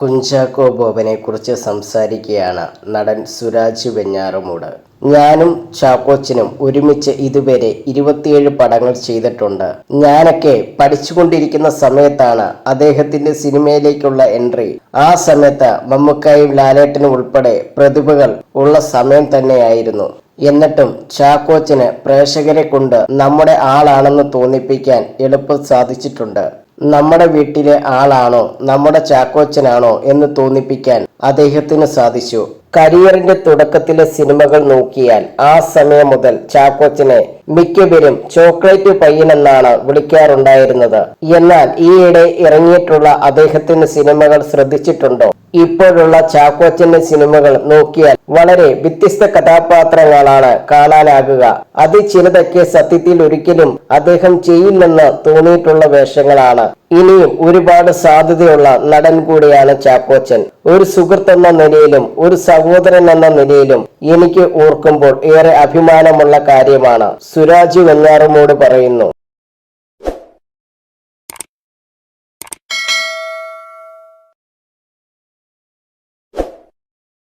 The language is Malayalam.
കുഞ്ചാക്കോ ബോബനെക്കുറിച്ച് സംസാരിക്കുകയാണ് നടൻ സുരാജ് വെഞ്ഞാറമൂട്. ഞാനും ചാക്കോച്ചനും ഒരുമിച്ച് ഇതുവരെ 27 പടങ്ങൾ ചെയ്തിട്ടുണ്ട്. ഞാനൊക്കെ പഠിച്ചുകൊണ്ടിരിക്കുന്ന സമയത്താണ് അദ്ദേഹത്തിന്റെ സിനിമയിലേക്കുള്ള എൻട്രി. ആ സമയത്ത് മമ്മൂക്കായും ലാലേട്ടനും ഉൾപ്പെടെ പ്രതിഭകൾ ഉള്ള സമയം തന്നെയായിരുന്നു. എന്നിട്ടും ചാക്കോച്ചന് പ്രേക്ഷകരെ കൊണ്ട് നമ്മുടെ ആളാണെന്ന് തോന്നിപ്പിക്കാൻ എളുപ്പം സാധിച്ചിട്ടുണ്ട്. നമ്മുടെ വീട്ടിലെ ആളാണോ നമ്മുടെ ചാക്കോച്ചനാണോ എന്ന് തോന്നിപ്പിക്കാൻ അദ്ദേഹത്തിന് സാധിച്ചു. കരിയറിന്റെ തുടക്കത്തിലെ സിനിമകൾ നോക്കിയാൽ ആ സമയം മുതൽ ചാക്കോച്ചനെ മിക്കവരും ചോക്ലേറ്റ് പയ്യനെന്നാണ് വിളിക്കാറുണ്ടായിരുന്നത്. എന്നാൽ ഈയിടെ ഇറങ്ങിയിട്ടുള്ള അദ്ദേഹത്തിന്റെ സിനിമകൾ ശ്രദ്ധിച്ചിട്ടുണ്ടോ? ഇപ്പോഴുള്ള ചാക്കോച്ചന്റെ സിനിമകൾ നോക്കിയാൽ വളരെ വ്യത്യസ്ത കഥാപാത്രങ്ങളാണ് കാണാനാകുക. അത് ചിലതൊക്കെ സത്യത്തിൽ ഒരിക്കലും അദ്ദേഹം ചെയ്യില്ലെന്ന് തോന്നിയിട്ടുള്ള വേഷങ്ങളാണ്. ഇനിയും ഒരുപാട് സാധ്യതയുള്ള നടൻ കൂടിയാണ് ചാക്കോച്ചൻ. ഒരു സുഹൃത്ത് എന്ന നിലയിലും ഒരു സഹോദരൻ എന്ന നിലയിലും എനിക്ക് ഓർക്കുമ്പോൾ ഏറെ അഭിമാനമുള്ള കാര്യമാണ്. സുരാജ് വെഞ്ഞാറമൂട് പറയുന്നു.